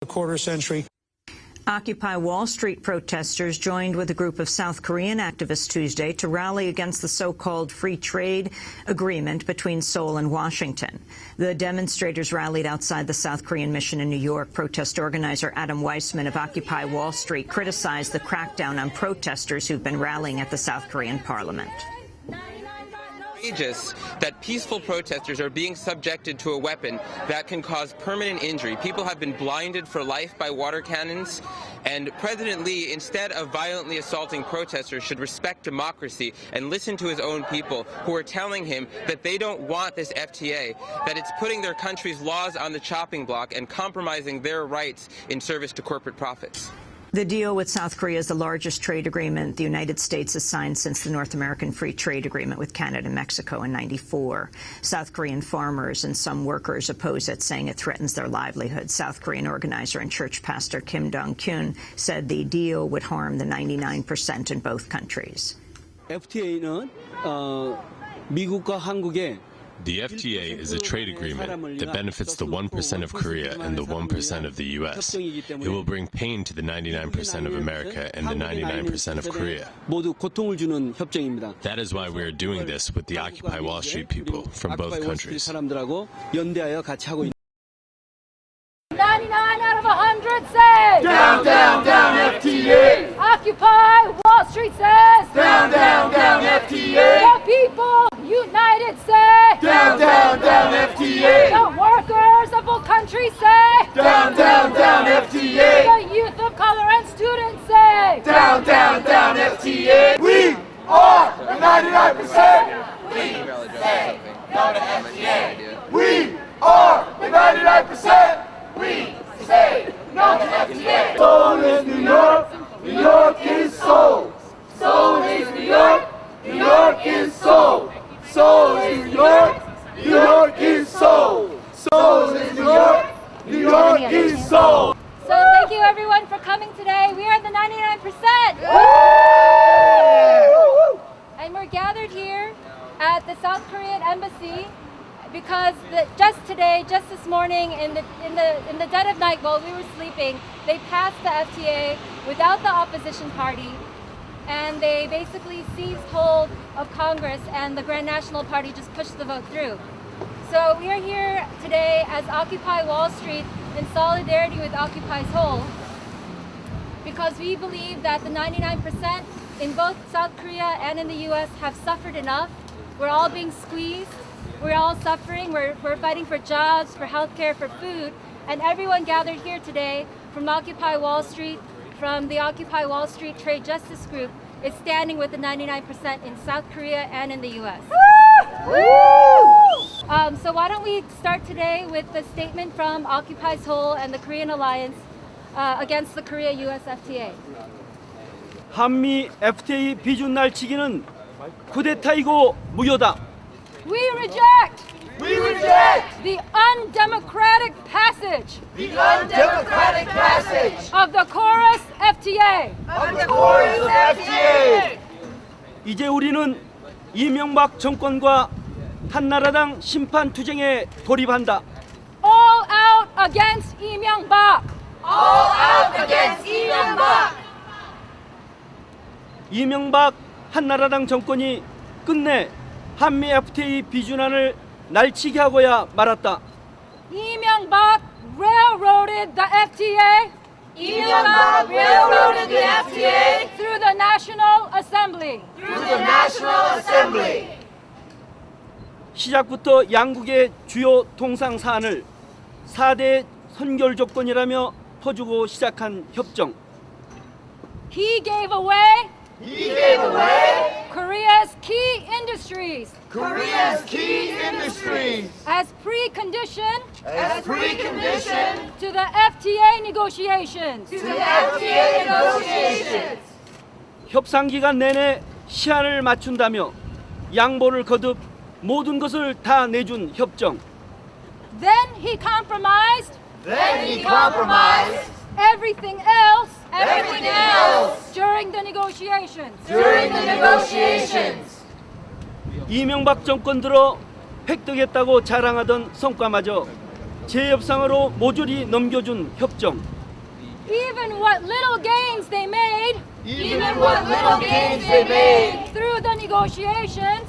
A quarter century. Occupy Wall Street protesters joined with a group of South Korean activists Tuesday to rally against the so-called free trade agreement between Seoul and Washington. The demonstrators rallied outside the South Korean mission in New York. Protest organizer Adam Weissman of Occupy Wall Street criticized the crackdown on protesters who've been rallying at the South Korean parliament. That peaceful protesters are being subjected to a weapon that can cause permanent injury. People have been blinded for life by water cannons, and President Lee, instead of violently assaulting protesters, should respect democracy and listen to his own people who are telling him that they don't want this FTA, that it's putting their country's laws on the chopping block and compromising their rights in service to corporate profits. The deal with South Korea is the largest trade agreement the United States has signed since the North American Free Trade Agreement with Canada and Mexico in '94. South Korean farmers and some workers oppose it, saying it threatens their livelihood. South Korean organizer and church pastor Kim Dong-kyun said the deal would harm the 99% in both countries. FTA는 미국과 한국의 The FTA is a trade agreement that benefits the 1% of Korea and the 1% of the U.S. It will bring pain to the 99% of America and the 99% of Korea. That is why we are doing this with the Occupy Wall Street people from both countries. 99 out of 100 say down, down, down FTA. Occupy Wall Street says down, down, down FTA. The people united say down, down, down FTA. The workers of all countries say down, down, down FTA. The youth of color and students say down, down, down FTA. We are the 99%. We say no to FTA. We are the 99%. We say no to FTA. Seoul is New York. New York is Seoul. Seoul is New York. New York is Seoul. Seoul is New York. New York is Seoul. Seoul is New York. New York is Seoul. So thank you everyone for coming today. We are the 99%. And we're gathered here at the South Korean embassy because just this morning, in the dead of night while we were sleeping, they passed the FTA without the opposition party, and they basically seized hold of Congress, and the Grand National Party just pushed the vote through. So we are here today as Occupy Wall Street in solidarity with Occupy Seoul, because we believe that the 99% in both South Korea and in the US have suffered enough. We're all being squeezed. We're all suffering. We're fighting for jobs, for healthcare, for food. And everyone gathered here today from Occupy Wall Street, from the Occupy Wall Street Trade Justice Group, is standing with the 99% in South Korea and in the US. So why don't we start today with the statement from Occupy Seoul and the Korean Alliance against the Korea-US FTA. 한미 FTA 비준 날치기는 쿠데타이고 무효다. We reject the undemocratic passage of the KORUS FTA. 이제 우리는 이명박 정권과 한나라당 심판 투쟁에 돌입한다. All out against Lee Myung-bak. All out against Lee Myung-bak. 이명박 한나라당 정권이 끝내 한미 FTA 비준안을 날치게 하고야 말았다. Lee Myung-bak railroaded the FTA. Lee Myung-bak railroaded the FTA through the National Assembly. 시작부터 양국의 주요 통상 사안을 4대 선결 조건이라며 퍼주고 시작한 협정. He gave away Korea's key industries as precondition to the FTA negotiations. 협상 기간 내내 시한을 맞춘다며 양보를 거듭 모든 것을 다 내준 협정. Then he compromised everything else during the negotiations. 이명박 정권 들어 획득했다고 자랑하던 성과마저 재협상으로 모조리 넘겨준 협정. Even what little gains they made Even what little gains they made through the negotiations,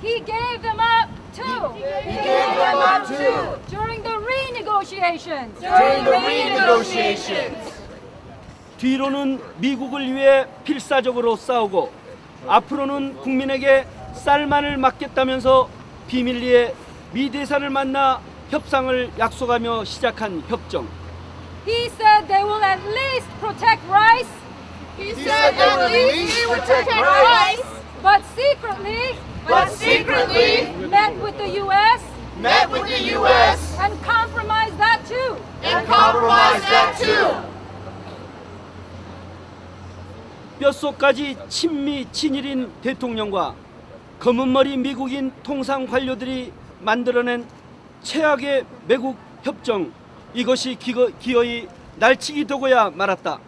he gave them up too. he gave them up to During the renegotiations. during the renegotiations. 뒤로는 미국을 위해 필사적으로 싸우고 앞으로는 국민에게 쌀만을 맡겠다면서 비밀리에 미 대사를 만나 협상을 약속하며 시작한 협정. He said they will at least protect rice. He said they would at least protect rice, But secretly met with the U.S. met with the U.S. and compromised that too. and compromised that too. 뼛속까지 친미 친일인 대통령과 검은머리 미국인 통상 관료들이 만들어낸 최악의 매국 협정, 이것이 기어이 날치기 되고야 말았다.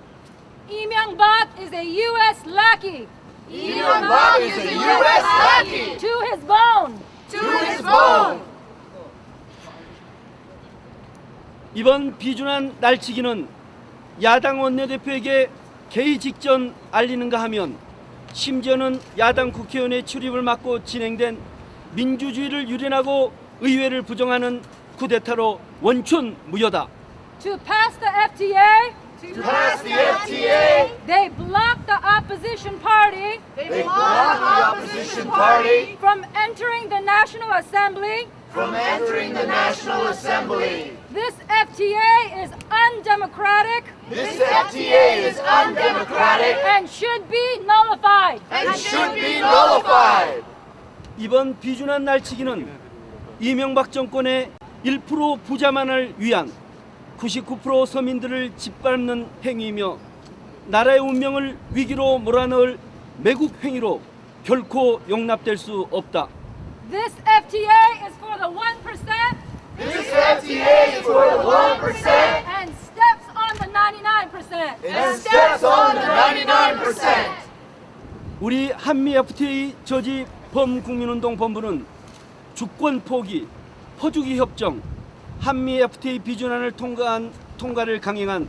Lee Myung-bak is a U.S. lackey Lee Myung-bak is a U.S. lackey to his bone. to his bone. 이번 비준한 날치기는 야당 원내대표에게 개의 직전 알리는가 하면 심지어는 야당 국회의원의 출입을 막고 진행된 민주주의를 유린하고 의회를 부정하는 쿠데타로 원천무효다. To pass the FTA, To pass the FTA, they blocked the opposition party they blocked the opposition party from entering the National Assembly. from entering the National Assembly. This FTA is undemocratic This FTA is undemocratic and should be nullified. and should be nullified. 이번 비준한 날치기는 이명박 정권의 1% 부자만을 위한 99% 서민들을 짓밟는 행위이며 나라의 운명을 위기로 몰아넣을 매국 행위로 결코 용납될 수 없다. This FTA is for the 1% This FTA is for the 1% and steps on the 99%. and steps on the 99%. 우리 한미 FTA 저지 범국민운동 본부는 주권 포기, 퍼주기 협정, 한미 FTA 비준안을 통과를 강행한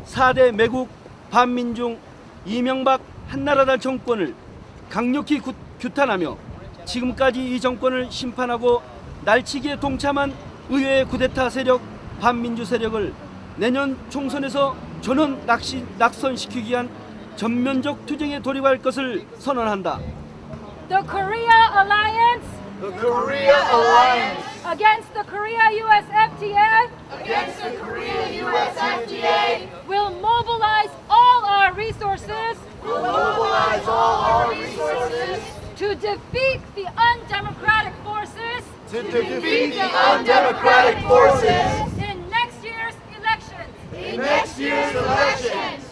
4대 매국 반민중 이명박 한나라당 정권을 강력히 규탄하며 지금까지 이 정권을 심판하고 날치기에 동참한 의회 쿠데타 세력, 반민주 세력을 내년 총선에서 전원 낙선시키기 위한 전면적 투쟁에 돌입할 것을 선언한다. The Korea Alliance The Korea Alliance against the Korea-US FTA against the Korea-US FTA will mobilize all our resources will mobilize all our resources to defeat the undemocratic forces to defeat the undemocratic forces in next year's elections. in next year's elections.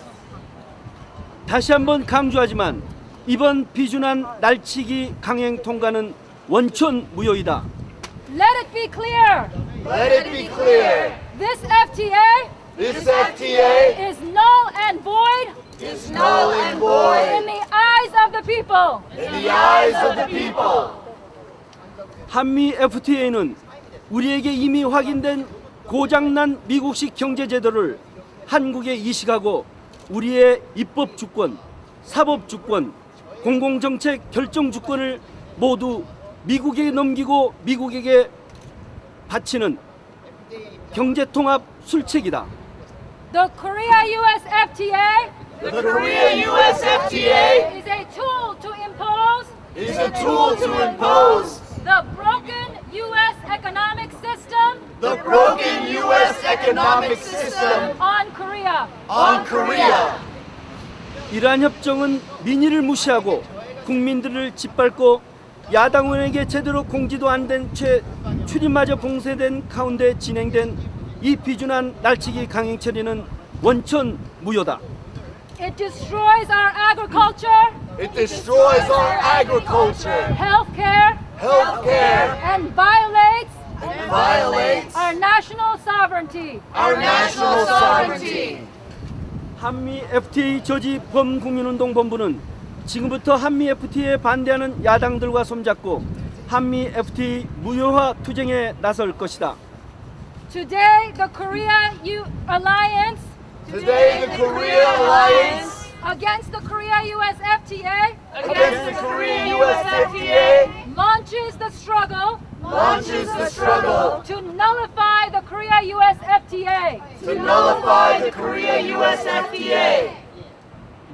다시 한번 강조하지만 이번 비준안 날치기 강행 통과는 원천무효이다. Let it be clear, Let it be clear, this FTA this FTA is null and void is null and in void the eyes of the people. in the eyes of the people. 한미 FTA는 우리에게 이미 확인된 고장난 미국식 경제제도를 한국에 이식하고 우리의 입법 주권, 사법 주권, 공공정책 결정 주권을 모두 미국에게 넘기고 미국에게 바치는 경제통합 술책이다. The Korea-US FTA The Korea-US FTA is a tool to impose is a tool to impose the broken U.S. economic system the broken U.S. economic system on Korea. on Korea. 이러한 협정은 민의를 무시하고 국민들을 짓밟고 야당 의원에게 제대로 공지도 안 된 채 출입마저 봉쇄된 가운데 진행된 이 비준안 날치기 강행 처리는 원천무효다. It destroys our agriculture, It destroys our agriculture, healthcare, healthcare, and violates and violates our national sovereignty. our national sovereignty. 한미 FTA 저지 범국민운동 본부는 지금부터 한미 FTA에 반대하는 야당들과 손잡고 한미 FTA 무효화 투쟁에 나설 것이다. Today, the Korea Alliance Today, the Korea Alliance against the Korea-US FTA against the Korea-US FTA launches the struggle to nullify the Korea-US FTA. nullify the Korea-US FTA.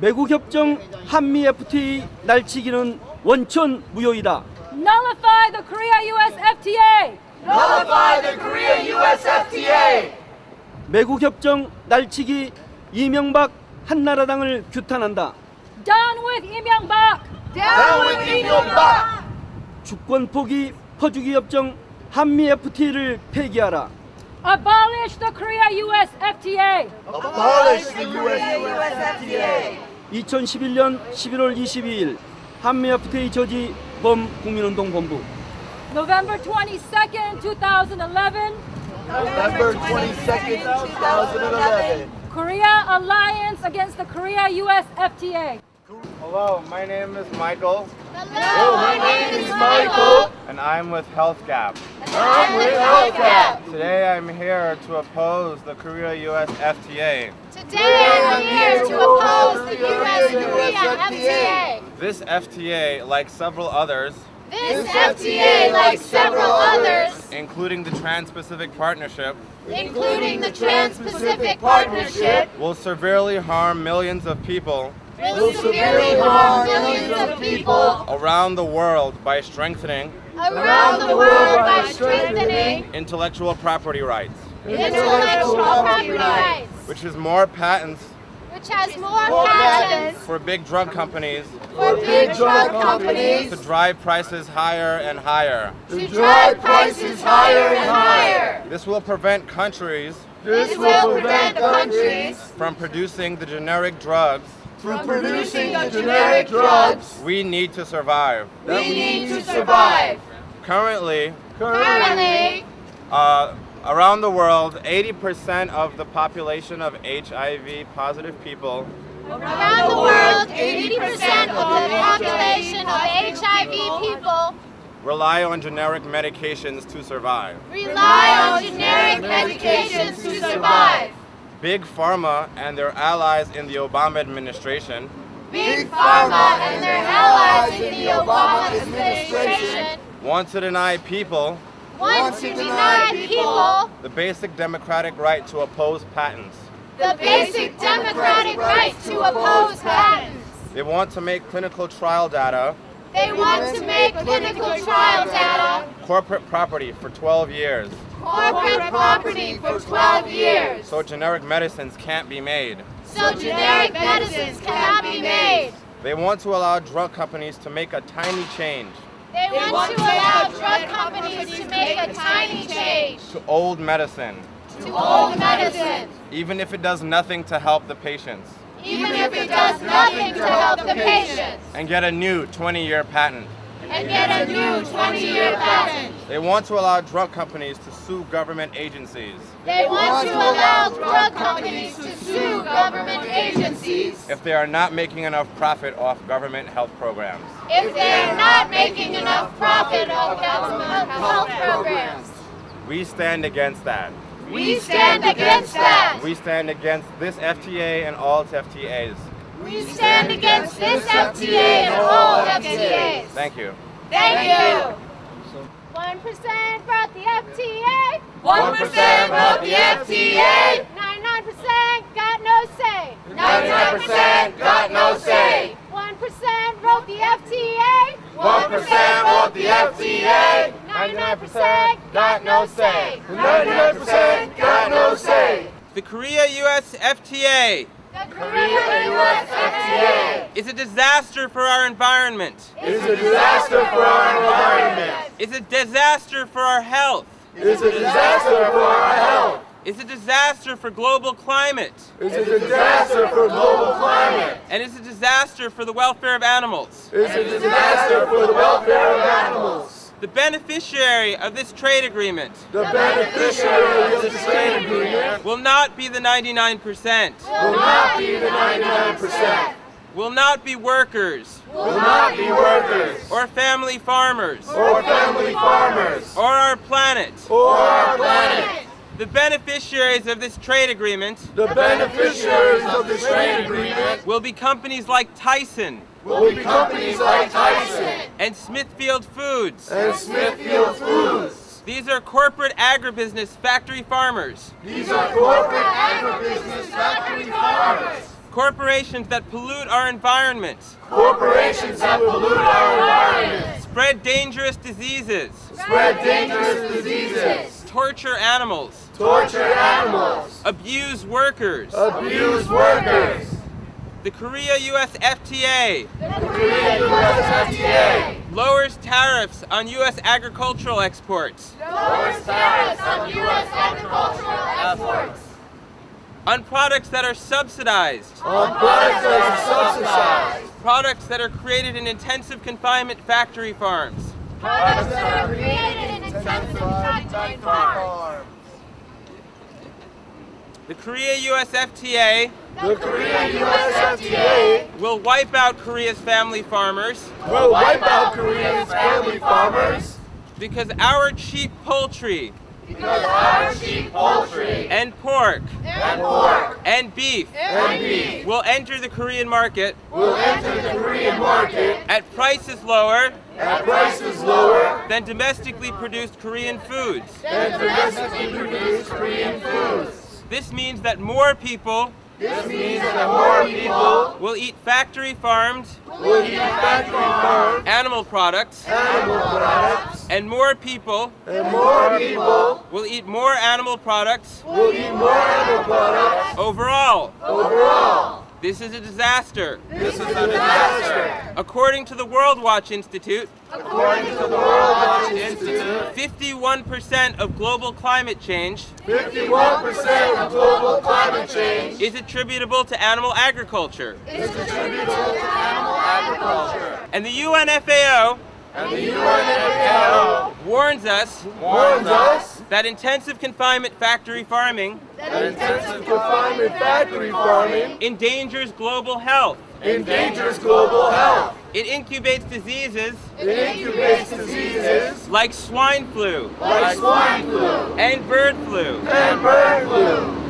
매국 협정 한미 FTA 날치기는 원천 무효이다. Nullify the Korea-US FTA. Nullify the Korea-US FTA. 매국 협정 날치기 이명박 한나라당을 규탄한다. Down with Lee Myung-bak. Down with Lee Myung-bak. 주권 포기 퍼주기 협정 한미 FTA를 폐기하라. Abolish the Korea-US FTA. Abolish the US FTA. 2011년 11월 22일 한미 FTA 저지 범국민운동 본부. November 22nd, 2011. November 22nd, 2011. Korea Alliance against the Korea-US FTA. Hello, my name is Michael, Hello, my name is Michael. and I'm with HealthGap. I'm with HealthGap. Today I'm here to oppose the Korea-US FTA. Today I'm here to oppose the US-Korea FTA. This FTA, like several others, This FTA, like several others, including the Trans-Pacific Partnership, including the Trans-Pacific Partnership, will severely harm millions of people will severely harm millions of people around the world by strengthening around the world by strengthening intellectual property rights, intellectual property rights, which is more patents which has more patents for big drug companies for big drug companies to drive prices higher and higher. to drive prices higher and higher. This will prevent countries This will prevent countries from producing the generic drugs From producing the generic drugs we need to survive. we need to survive. Currently, Currently, around the world, 80% of the population of HIV positive people around the world, 80% of the population of HIV people rely on generic medications to survive. rely on generic medications to survive. Big Pharma and their allies in the Obama administration Big Pharma and their allies in the Obama administration want to deny people want to deny people the basic democratic right to oppose patents. the basic democratic right to oppose patents. They want to make clinical trial data They want to make clinical trial data corporate property for 12 years, corporate property for 12 years, so generic medicines can't be made. so generic medicines cannot be made. They want to allow drug companies to make a tiny change They want to allow drug companies to make a tiny change to old medicine, to old medicine, even if it does nothing to help the patients, even if it does nothing to help the patients, and get a new 20-year patent. and get a new 20-year patent. They want to allow drug companies to sue government agencies They want to allow drug companies to sue government agencies if they are not making enough profit off government health programs. if they are not making enough profit off government health programs. We stand against that. We stand against that. We stand against this FTA and all its FTAs. We stand against this FTA and all FTAs. Thank you. Thank you. 1% brought the FTA. 1% brought the FTA. 99% got no say. 99% got no say. 1% wrote the FTA. 1% wrote the FTA. 99% got no say. 99% got no say. The Korea-US FTA The Korea-US FTA is a disaster for our environment. It's a disaster for our environment. It's a disaster for our health. It's a disaster for our health. It's a disaster for global climate. It's a disaster for global climate. And it's a disaster for the welfare of animals. It's a disaster for the welfare of animals. The beneficiary of this trade agreement The beneficiary of this trade agreement will not be the 99%. will not be the 99%. will not be workers will not be workers or family farmers or family farmers or our planet. or our planet. The beneficiaries of this trade agreement The beneficiaries of this trade agreement will be companies like Tyson will be companies like Tyson and Smithfield Foods. and Smithfield Foods. These are corporate agribusiness factory farmers, These are corporate agribusiness factory farmers, corporations that pollute our environment, corporations that pollute our environment, spread dangerous diseases, spread dangerous diseases, torture animals, torture animals, abuse workers. abuse workers. The Korea-US FTA The Korea-US FTA lowers tariffs on U.S. agricultural exports, Lowers tariffs on U.S. agricultural exports. on products that are subsidized, on products that are subsidized, products that are created in intensive confinement factory farms. Products that are created in intensive factory farms. The Korea-US FTA the Korea-US FTA will wipe out Korea's family farmers will wipe out Korea's family farmers because our cheap poultry because our cheap poultry and pork and pork and beef and beef will enter the Korean market will enter the Korean market at prices lower at prices lower than domestically produced Korean foods. than domestically produced Korean foods. This means that more people This means that more people will eat factory farmed will eat factory farmed animal products, animal products, and more people and more people will eat more animal products will eat more animal products overall. overall. This is a disaster. This is a disaster. According to the World Watch Institute, According to the World Watch Institute, 51% of global climate change 51% of global climate change is attributable to animal agriculture. is attributable to animal agriculture. And the UNFAO And the UNFAO warns us warns us that intensive confinement factory farming that intensive confinement factory farming endangers global health. endangers global health. It incubates diseases It incubates diseases like swine flu like swine flu and bird flu. and bird flu.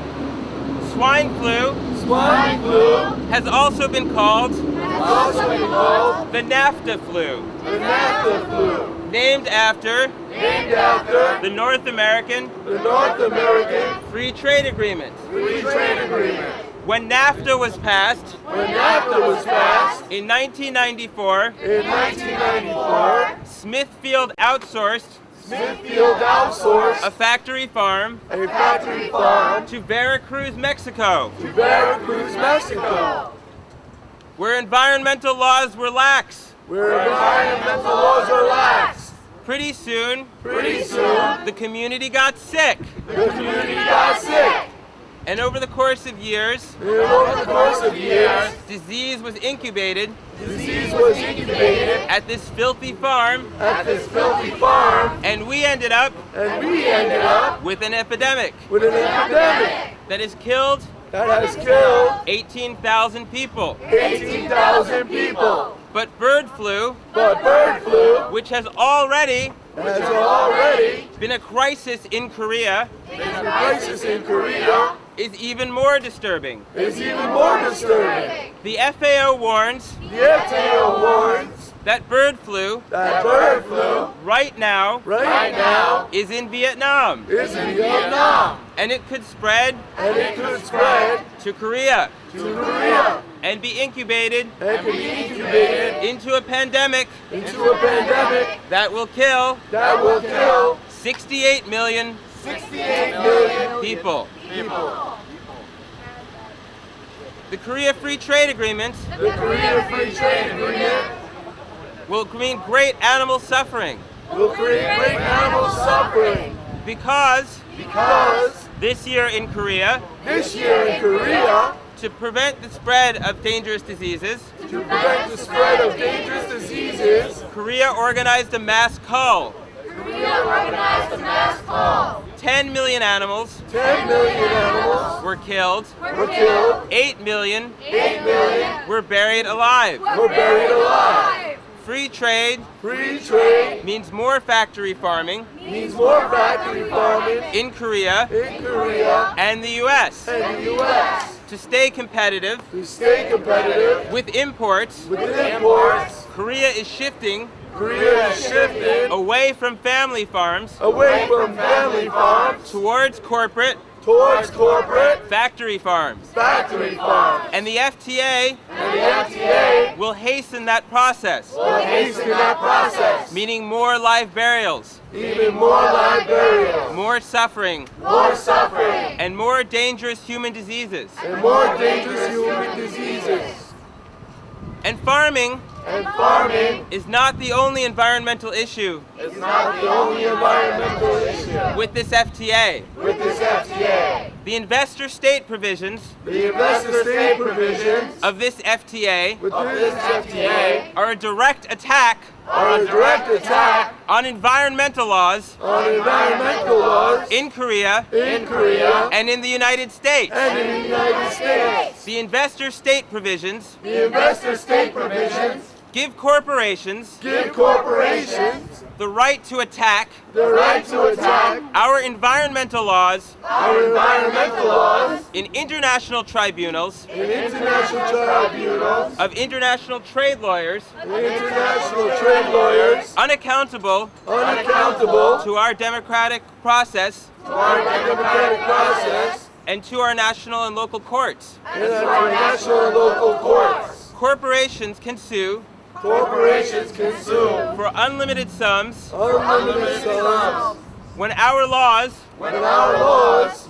Swine flu Swine flu has also been called has also been called the NAFTA flu, the NAFTA flu, named after named after the North American the North American Free Trade Agreement. Free Trade Agreement. When NAFTA was passed When NAFTA was passed in 1994, in 1994, Smithfield outsourced Smithfield outsourced a factory farm a factory farm to Veracruz, Mexico, to Veracruz, Mexico, where environmental laws were lax. where environmental laws are lax. Pretty soon, Pretty soon, the community got sick. the community got sick. And over the course of years, And over the course of years, disease was incubated disease was incubated at this filthy farm, at this filthy farm, and we ended up and we ended up with an epidemic with an epidemic that has killed that has killed 18,000 people. 18,000 people. But bird flu, But bird flu which has already has already been a crisis in Korea, been a crisis in Korea, is even more disturbing. is even more disturbing. The FAO warns The FTA warns that bird flu that bird flu right now right now is in Vietnam, is in Vietnam, and it could spread and it could spread to Korea to Korea and be incubated and be incubated into a pandemic into a pandemic that will kill that will kill 68 million 68 million people. people. The Korea Free Trade Agreement The Korea Free Trade Agreement will mean great animal suffering will create great animal suffering because because this year in Korea, this year in Korea, to prevent the spread of dangerous diseases, to prevent the spread of dangerous diseases, Korea organized a mass cull Korea organized a mass call. 10 million animals 10 million animals were killed. were killed. 8 million 8 million were buried alive. were buried alive. Free trade Free trade means more factory farming means more factory farming in Korea in Korea and the U.S. and the U.S. To stay competitive To stay competitive with imports, with imports, Korea is shifting Korea is shifting away from family farms away from family farms towards corporate towards corporate factory farms. factory farms. And the FTA And the FTA will hasten that process, will hasten that process, meaning more live burials, even more live burials, more suffering, more suffering, and more dangerous human diseases. and more dangerous human diseases. And farming And farming is not the only environmental issue is not the only environmental issue with this FTA. with this FTA. The investor-state provisions The investor-state provisions of this FTA with this FTA are a direct attack are a direct attack on environmental laws on environmental laws in Korea in Korea and in the United States. and in the United States. The investor-state provisions The investor-state provisions give corporations give corporations the right to attack the right to attack our environmental laws our environmental laws in international tribunals in international tribunals, of international trade lawyers international trade lawyers, unaccountable unaccountable to our democratic process to our democratic process and to our national and local courts. and our national and local courts. Corporations can sue Corporations can sue for unlimited sums unlimited sums when our laws when our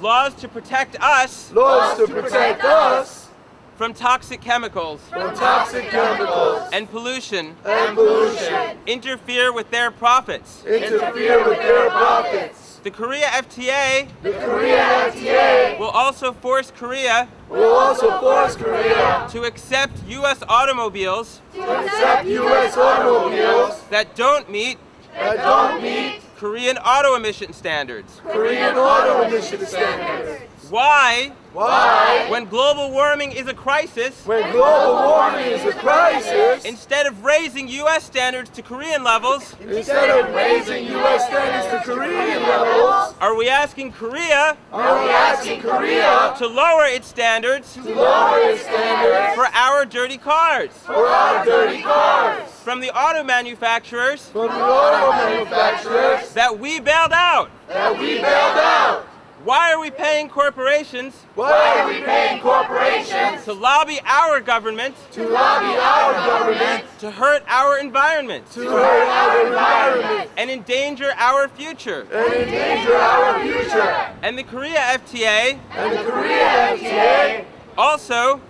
laws to protect us to protect us from toxic chemicals from toxic chemicals and pollution and pollution interfere with their profits. interfere with their profits. The Korea FTA The Korea FTA will also force Korea will also force Korea to accept U.S. automobiles to accept U.S. automobiles that don't meet that don't meet Korean auto emission standards. Korean auto emission standards. Why, Why? when global warming is a crisis, When global warming is a crisis, instead of raising U.S. standards to Korean levels, instead of raising U.S. standards to Korean levels, are we asking Korea are we asking Korea to lower its standards to lower its standards for our dirty cars? for our dirty cars From the auto manufacturers from the auto manufacturers that we bailed out. that we bailed out? Why are we paying corporations Why are we paying corporations to lobby our government to lobby our government to hurt our environment to hurt our environment and endanger our future? and endanger our future? And the Korea FTA And the Korea FTA also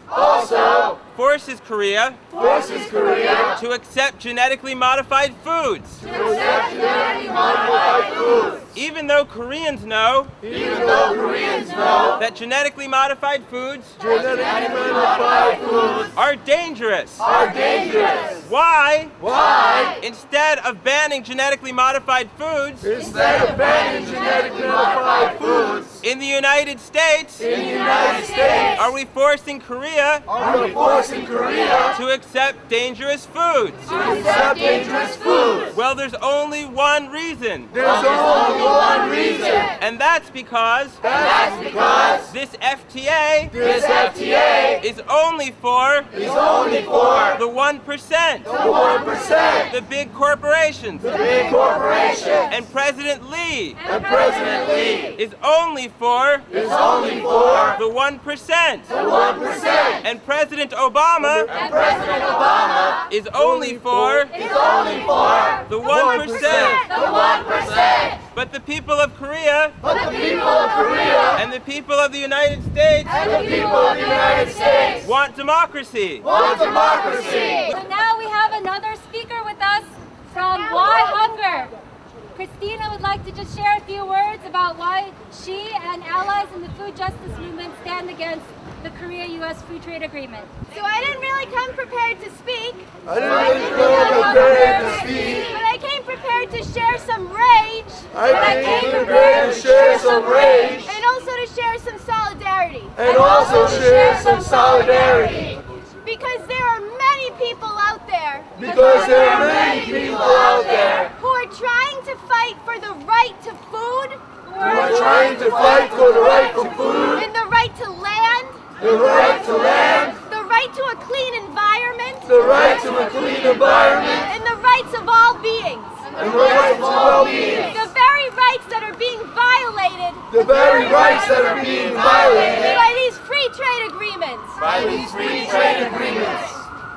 forces Korea forces Korea to accept genetically modified foods, to accept genetically modified foods, even though Koreans know even though Koreans know that genetically modified foods genetically modified foods are dangerous. are dangerous. Why, Why? instead of banning genetically modified foods Instead of banning genetically modified foods in the United States, in the United States, are we forcing Korea are we forcing Korea to accept dangerous foods? to accept dangerous foods? Well, there's only one reason, There's only one reason, and that's because that's because this FTA this FTA is only for is only for the 1%, the 1%, the big corporations. the big corporations, And President Lee and President Lee is only for is only for the 1%. the 1%, And President Obama and President Obama is only for is only for the 1%. the 1%. But the people of Korea But the people of Korea and the people of the United States and the people of the United States want democracy. want democracy. So now we have another speaker with us from Why Hunger. Christina would like to just share a few words about why she and allies in the food justice movement stand against the Korea-U.S. Free Trade Agreement. So I didn't really come prepared to speak, I didn't really come prepared to speak, but I came prepared to share some rage. I came prepared to share some rage. And also to share some solidarity. And also share some solidarity. Because there are many people out there. Because there are many people out there. Who are trying to fight for the right to food. Who are trying to fight for the right to food. And the right to land. The right to land. The right to a clean environment. The right to a clean environment. And the rights of all beings. And the rights of all beings. The very rights that are being violated. The very rights that are being violated. By these free trade agreements. By these free trade agreements.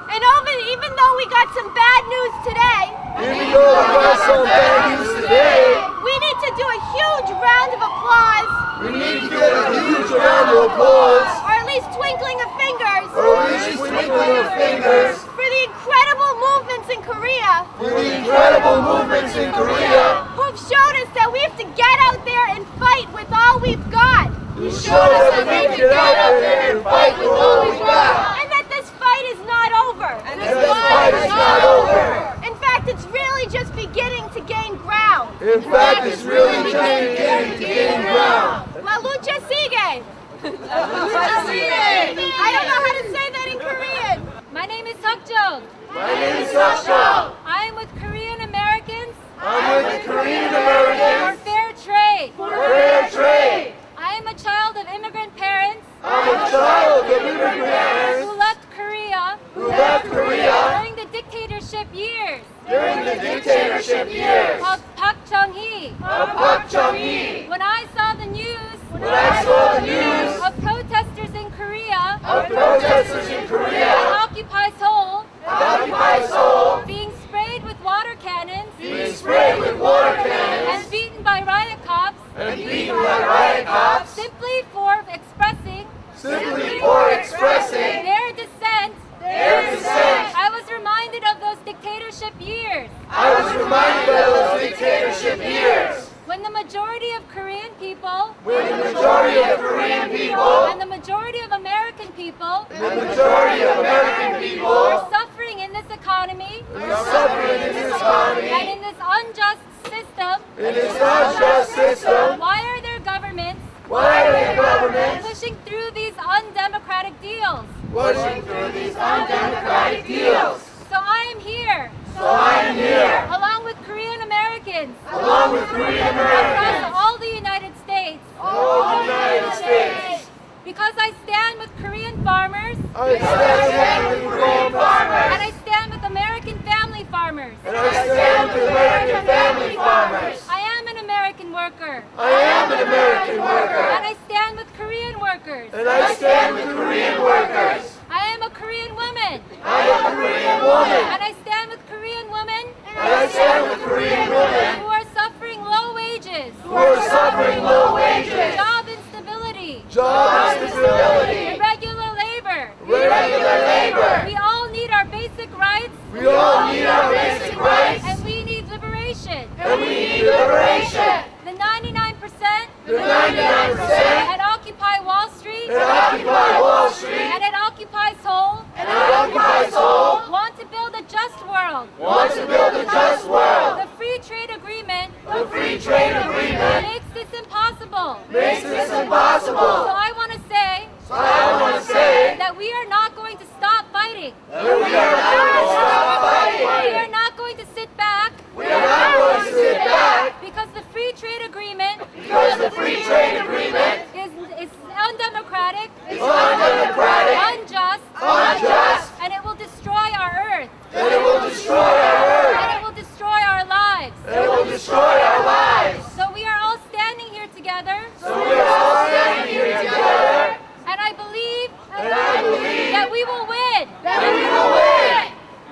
And even though we got some bad news today. Even though we got some bad news today. We need to do a huge round of applause. We need to get a huge round of applause. Or at least twinkling of fingers. Or at least twinkling of fingers. For the incredible movements in Korea. For the incredible movements in Korea. Who've showed us that we have to get out there and fight with all we've got. Who showed us that we can get out there and fight with all we've got. And that this fight is not over. And this fight is not over. In fact, it's really just beginning to gain ground. In fact, it's really just beginning to gain ground. La lucha sigue. I don't know how to say that in Korean. My name is Seokjong. My name is Seokjong. I am with Korean Americans I'm with the Korean for Americans fair trade. for fair trade. I am a child of immigrant parents I'm a child of immigrant parents who left Korea who left Korea during the dictatorship years during the dictatorship years of Park Chung-hee. of Park Chung-hee. When I saw the news When I saw the news of protesters in Korea of protesters in at Korea Occupy Seoul Occupy Seoul being sprayed with water cannons being sprayed with water cannons and beaten by riot cops and beaten by riot cops simply for expressing simply for expressing their dissent, I was reminded of those dictatorship years I was reminded of those dictatorship years when the majority of Korean people when the majority of Korean people and the majority of American people and the majority of American people are suffering in this economy are suffering in this economy and in this unjust system. in this unjust system. Why are their governments Why are the governments pushing through these undemocratic deals? pushing through these undemocratic deals? So I am here, So I am here, along with Korean Americans along with Korean Americans, across all the United States, all the United States. because I stand with Korean farmers I stand with Korean farmers, and I stand with American family farmers. and I stand with American family farmers. I am an American worker, I am an American worker, and I stand with Korean workers. and I stand with Korean workers. I am a Korean woman, I am a Korean woman, and I stand with Korean women and I stand with Korean women who are suffering low wages, who are suffering low wages, job instability, job instability, irregular labor. irregular labor. We all need our basic rights, We all need our basic rights, and we need liberation. and we need liberation. The 99% The 99% at Occupy Wall Street at Occupy Wall Street and at Occupy Seoul and at Occupy Seoul want to build a just world. want to build a just world. The free trade agreement The free trade agreement makes this impossible. makes this So impossible. I want to say So I want to say that we are not going to stop fighting. that we are not going to stop fighting. We are not going to sit back We are not going to sit back because the free trade agreement because the free trade agreement is undemocratic, is undemocratic, unjust, unjust, and it will destroy our earth, and it will destroy our earth, and it will destroy our lives. and it will destroy our lives. So we are all standing here together, So we are all standing here together, and I believe and I believe that we will win. that we will win.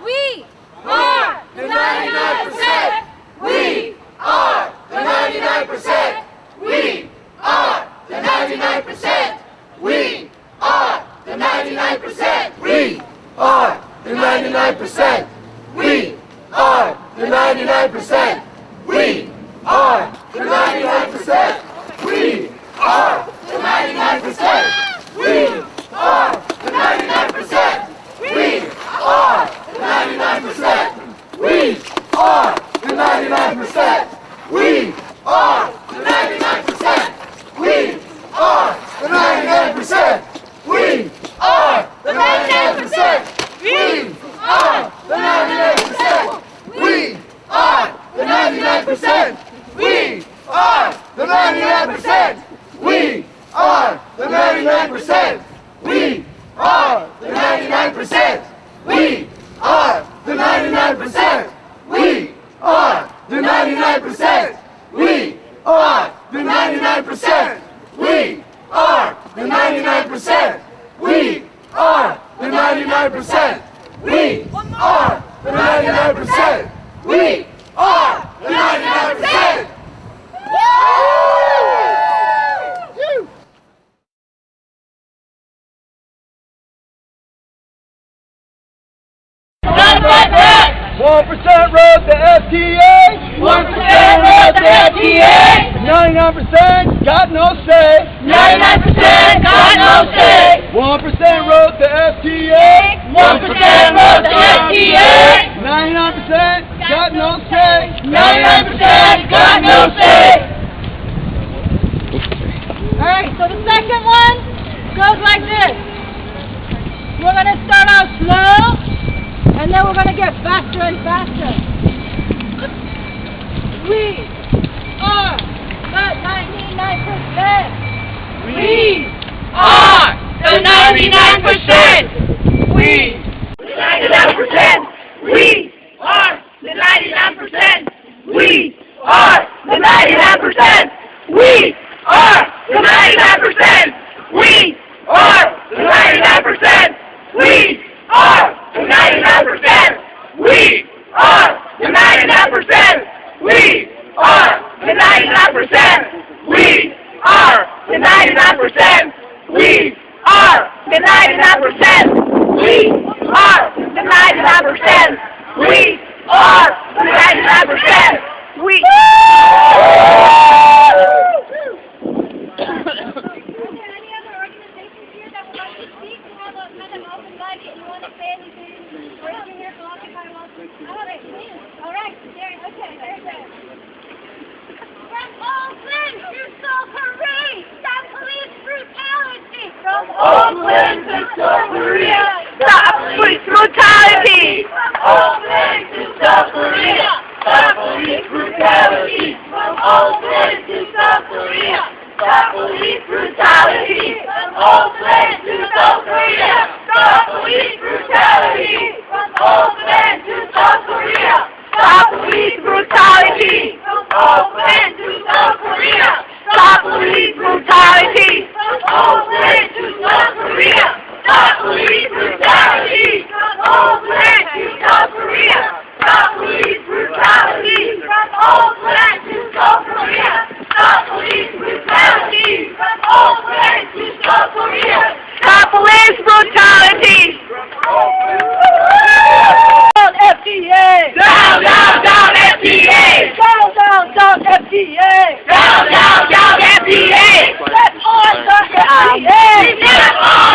We are The 99%. We are the 99%. We are the 99%. We are the 99%. We are the 99%. We are the 99%. We are the 99%. We are the 99%. We are the 99%. We are the 99%. We are the 99%. 99%. We are the 99%. We are the 99%. We are the 99%. Not like that! 1% wrote the FTA. 1% wrote the FTA. 99% got no say. 99% got no say. 1% wrote the FTA. 1% wrote the FTA. 99% got no say. 99% got no say. Alright, so the second one goes like this. We're going to start out slow, and then we're going to get faster and faster. We are the 99%. We are the 99%. We 99%. We are the 99%. We are the 99%. We are the 99%. We are the 99%. We are the 99%. We are the 99%. We are the 99%. We are the 99%. We are the 99%. We are the 99%. We are the 99%. We From Oakland to South Korea, stop police brutality! From Oakland to South Korea, stop police brutality! From Oakland to South Korea, stop police brutality! From Oakland to South Korea, stop police brutality! From Oakland to South Korea, stop police brutality! From Oakland to South Korea, stop police brutality! From Oakland to South Korea, stop police brutality! From Oakland to South Korea, stop police brutality! From Oakland to South Korea, stop police brutality! From Oakland to South Korea, stop police brutality! Down FTA! Down, down, down FTA! Down, down, down FTA! Down, down, down FTA! Get on the FTA! Get on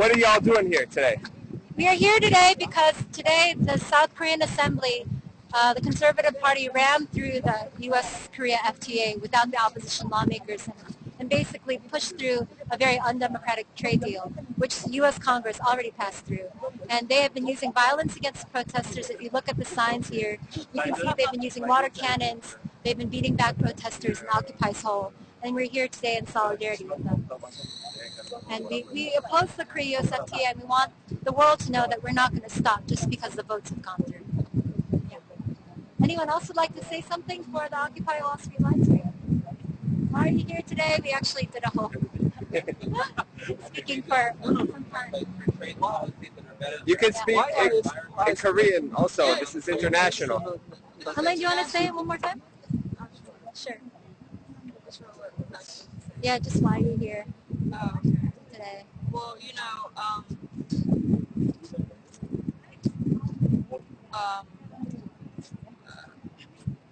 what are y'all doing here today? We are here today because today the South Korean Assembly, the Conservative Party ran through the U.S.-Korea FTA without the opposition lawmakers and basically pushed through a very undemocratic trade deal, which the U.S. Congress already passed through. And they have been using violence against protesters. If you look at the signs here, you can see they've been using water cannons, they've been beating back protesters in Occupy Seoul, and we're here today in solidarity with them. And we oppose the Korea-US FTA, and we want the world to know that we're not going to stop just because the votes have gone through. Yeah. Anyone else would like to say something for the Occupy Wall Street Live Stream? Why are you here today? We actually did a whole speaking for You can speak in Korean also. This is international. Helene, do you want to say it one more time? Sure. Yeah, just why you're here today. Well, you know,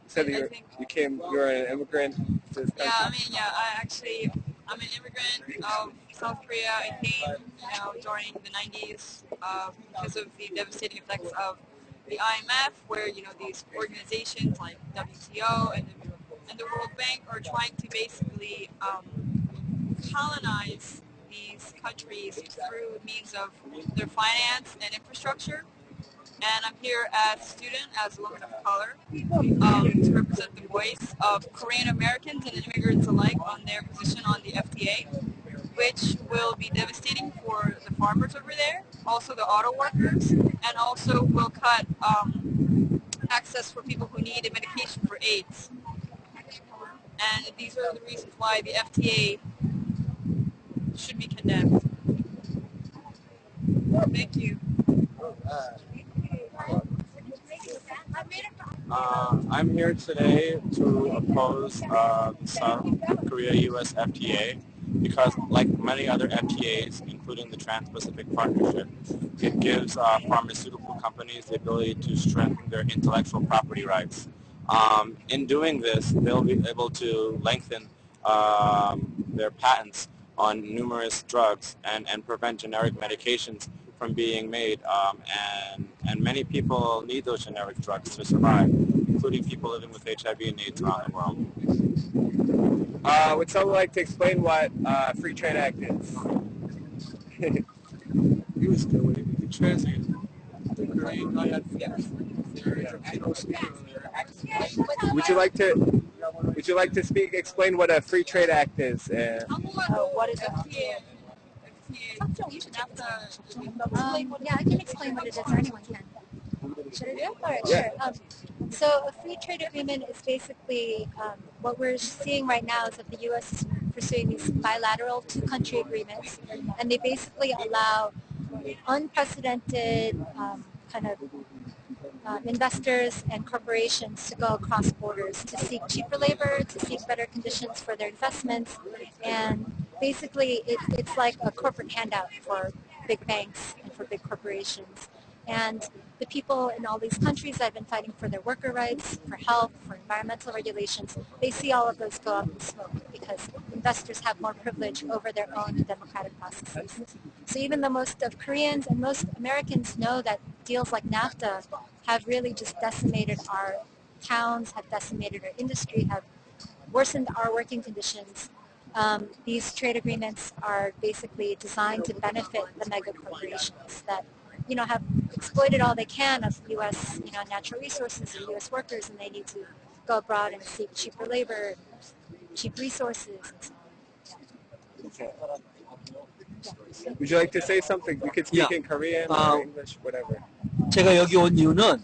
said you're an immigrant to this country. yeah, I mean, yeah, I'm an immigrant of South Korea. I came, during the 90s because of the devastating effects of the IMF, where, these organizations like WTO and the World Bank are trying to basically colonize these countries through means of their finance and infrastructure. And I'm here as a student, as a woman of color, to represent the voice of Korean Americans and immigrants alike on their position on the FTA, which will be devastating for the farmers over there, also the auto workers, and also will cut access for people who need a medication for AIDS. And these are the reasons why the FTA should be condemned. Thank you. I'm here today to oppose the South Korea-US FTA because, like many other FTAs, including the Trans-Pacific Partnership, it gives pharmaceutical companies the ability to strengthen their intellectual property rights. In doing this, they'll be able to lengthen their patents on numerous drugs and prevent generic medications from being made, and many people need those generic drugs to survive, including people living with HIV and AIDS around the world. Would someone like to explain what Free Trade Act is? He was good with it. He translated. Would you like to explain what a Free Trade Act is? What is FTA? Yeah, I can explain what it is, or anyone can. Should I do it? All right, yeah. Sure. So a free trade agreement is basically what we're seeing right now is that the U.S. is pursuing these bilateral two-country agreements, and they basically allow unprecedented investors and corporations to go across borders to seek cheaper labor, to seek better conditions for their investments, and basically it's like a corporate handout for big banks and for big corporations. And the people in all these countries that have been fighting for their worker rights, for health, for environmental regulations, they see all of those go up in smoke because investors have more privilege over their own democratic processes. So even though most of Koreans and most Americans know that deals like NAFTA have really just decimated our towns, have decimated our industry, have worsened our working conditions, these trade agreements are basically designed to benefit the mega corporations that have exploited all they can of U.S. natural resources and U.S. workers, and they need to go abroad and seek cheaper labor, cheap resources. Okay. Would you like to say something? You can speak in Korean or English, whatever. 제가 여기 온 이유는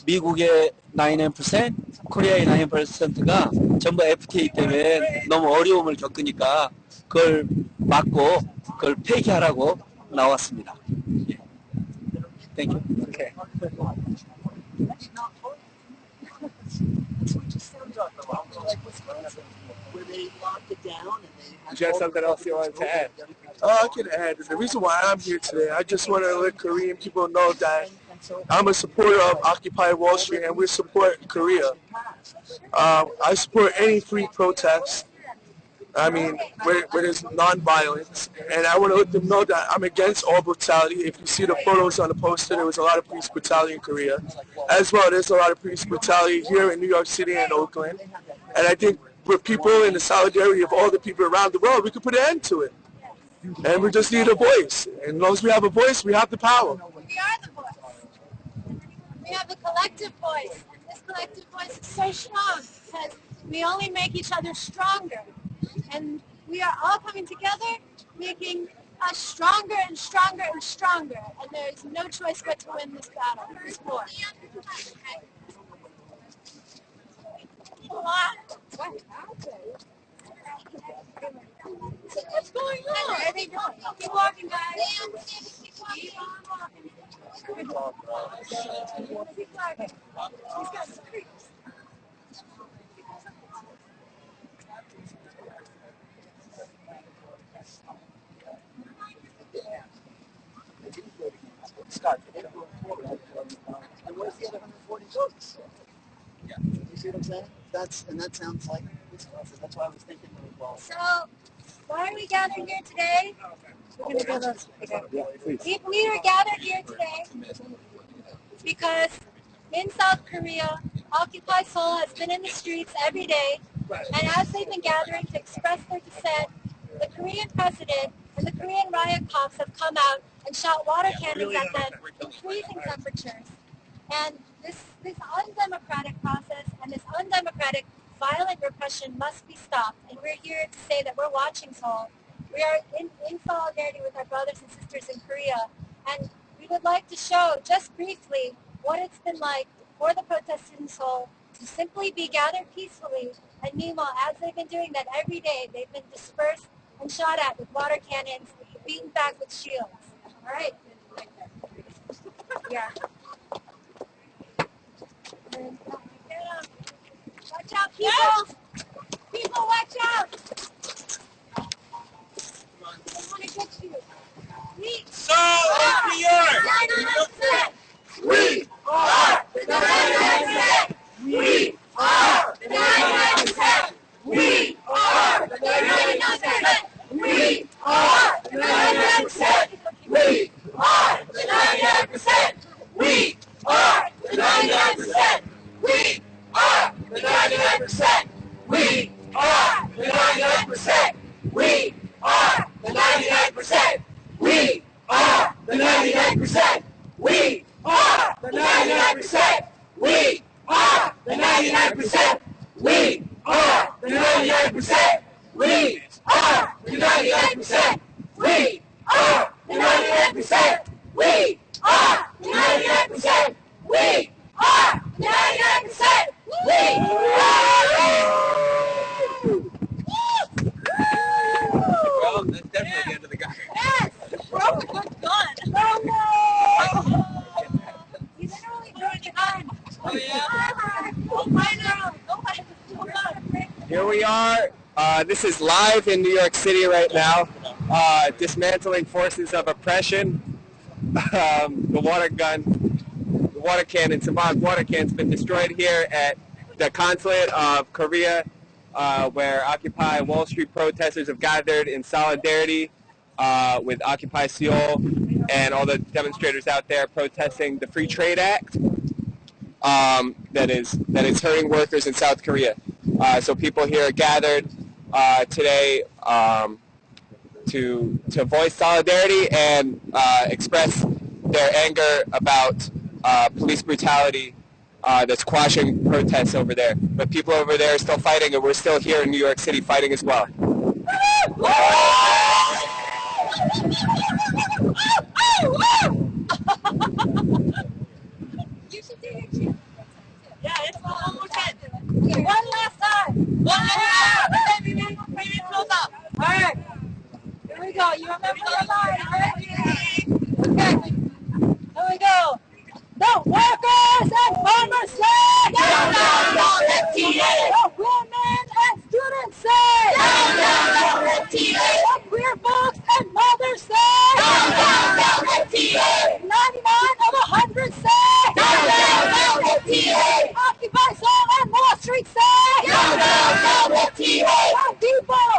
미국의 99%, 코리아의 9%가 전부 FTA 때문에 너무 어려움을 겪으니까 그걸 막고 그걸 폐기하라고 나왔습니다. Thank you. Okay. Do you have something else you wanted to add? I can add. The reason why I'm here today, I just want to let Korean people know that I'm a supporter of Occupy Wall Street, and we support Korea. I support any free protest. I mean, where there's non-violence. And I want to let them know that I'm against all brutality. If you see the photos on the poster, there was a lot of police brutality in Korea. As well, there's a lot of police brutality here in New York City and Oakland. And I think with people in the solidarity of all the people around the world, we could put an end to it. And we just need a voice. And as long as we have a voice, we have the power. We are the voice. We have a collective voice. And this collective voice is so strong because we only make each other stronger. And we are all coming together, making us stronger and stronger and stronger. And there is no choice but to win this battle, this war. What's going on? What are they doing? Keep walking, guys. Keep walking. Keep walking. He's got some creeps. Scott, and where's the other 140 votes? Yeah. You see what I'm saying? That sounds like this process. That's why I was thinking of it well. So, why are we gathered here today? We're going to do those. We are gathered here today because in South Korea, Occupy Seoul has been in the streets every day, and as they've been gathering to express their dissent, the Korean president and the Korean riot cops have come out and shot water cannons at them in freezing temperatures. And this undemocratic process and this undemocratic violent repression must be stopped. And we're here to say that we're watching Seoul. We are in solidarity with our brothers and sisters in Korea. And we would like to show just briefly what it's been like for the protesters in Seoul to simply be gathered peacefully. And meanwhile, as they've been doing that every day, they've been dispersed and shot at with water cannons, beaten back with shields. All right. Yeah. Watch out, people! People, watch out! They want to get you. So, it's New York! We are the 99%! We are the 99%! We are the 99%! We are the 99%! We are the 99%! We are the 99%! We are the 99%! We are the 99%! We are the 99%! We are the 99%! We are the 99%! We are the 99%! We are the 99%! We are the 99%! We are the 99%! We are the 99%! We are the 99%! Well, that's definitely the end of the guy. Yes! Broke a good gun! Oh no! You literally broke a gun! Oh yeah? Here we are. This is live in New York City right now. Dismantling forces of oppression. The water cannon, symbolic water cannon's been destroyed here at the Consulate of Korea, where Occupy Wall Street protesters have gathered in solidarity with Occupy Seoul and all the demonstrators out there protesting the Free Trade Act that is hurting workers in South Korea. So people here are gathered today to voice solidarity and express their anger about police brutality that's quashing protests over there. But people over there are still fighting, and we're still here in New York City fighting as well. You should do your cheer. Yeah, it's one more time. One last time. One last time. Maybe close up. All right. Here we go. You remember your line, all right? Okay. Here we go. The workers and farmers say, down, down, down, FTA. The women and students say, down, down, down, FTA. The queer folks and mothers say, down, down, down, FTA. 99 of 100 say, down, down, down, FTA. Occupy Seoul and Wall Street say, down, down, down, FTA. Young people,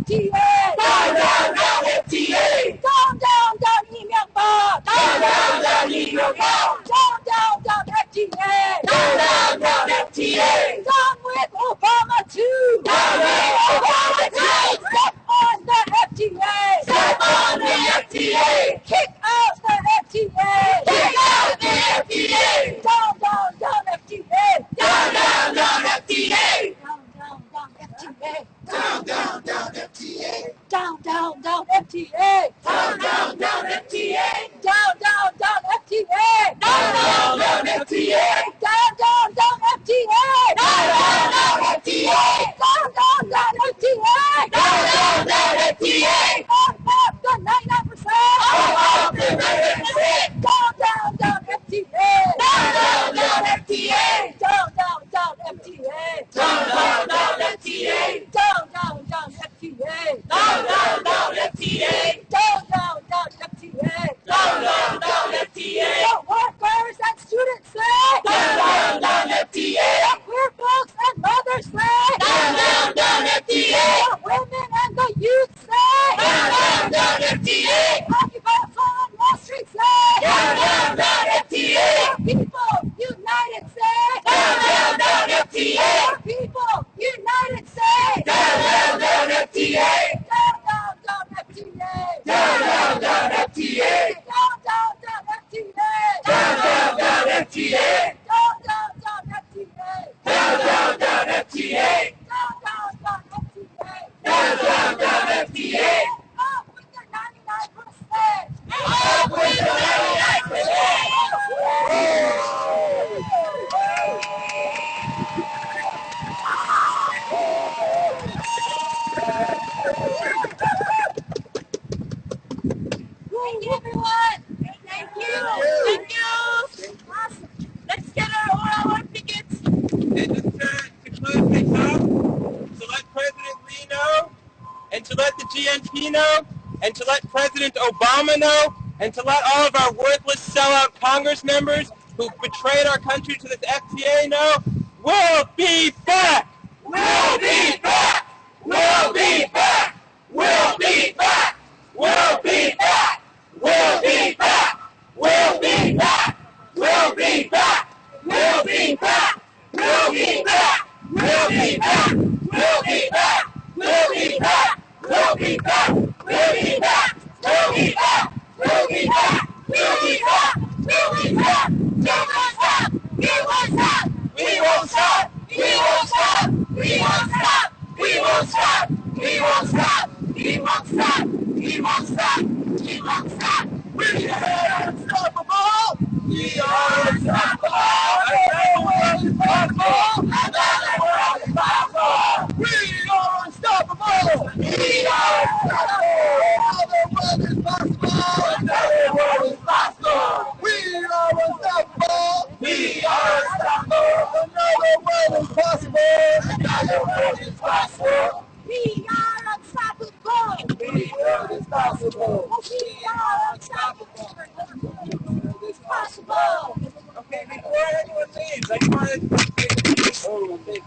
FTA! Down, down, down, FTA! Down, down, down, 이명박! Down, down, down, 이명박! Down, down, down, FTA! Down, down, down, FTA! Down with Obama too! Down with Obama too! Step on the FTA! Step on the FTA! Kick out the FTA! Kick out the FTA! Down, down, down, FTA! Down, down, down, FTA! Down, down, down, FTA! Down, down, down, Down, down, down, FTA! FTA! Down, down, down, FTA! Down, down, down, FTA! Down, down, down, FTA! Down, down, down, FTA! Down, down, down, FTA! Down, down, down, FTA! Down, down, down, FTA! Up the 99%! Up the 99%! Down, down, down, FTA! Down, down, down, FTA! Down, down, down, FTA! Down, down, down, FTA! Down, down, down, FTA! Down, down, down, FTA! Down, down, down, FTA! Down, down, down, FTA! The workers and students say! Down, down, down, FTA! The queer folks and mothers say! Down, down, down, FTA! The women and the youth say! Down, down, down, FTA! Occupy on Wall Street say! Down, down, down, FTA! The people united say! Down, down, down, FTA! The people united say! Down, down, down, FTA! Down, down, down, FTA! Down, down, down, FTA! Down, down, down, FTA! Down, down, down, FTA! Down, down, down, FTA! Down, down, down, FTA! Down, down, down, FTA! Down, down, down, FTA! Up with the 99%! Up with the 99%! Thank you, everyone! Thank you! Thank you! Awesome. Let's get our own tickets! And just to close things up, to let President Lee know, and to let the GNP know, and to let President Obama know, and to let all of our worthless sellout Congress members who betrayed our country to this FTA know, we'll be back! We'll be back! We'll be back! We'll be back! We'll be back! We'll be back! We'll be back! We'll be back! We'll be back! We'll be back! We'll be back! We'll be back! We'll be back! We'll be back! We'll be back! We'll be back! We'll be back! We'll be back! We'll be back! We won't stop! We won't stop! We won't stop! We won't stop! We won't stop! We won't stop! We won't stop! We won't stop! We won't stop! We are unstoppable! We are unstoppable! Another world is possible! Another world is possible! We are unstoppable! We are unstoppable! Another world is possible! Another world is possible! We are unstoppable! We are unstoppable! Another world is possible! Another world is possible! We are unstoppable! We are unstoppable! We are unstoppable! It's possible! Okay, before anyone leaves, I just wanted to say a big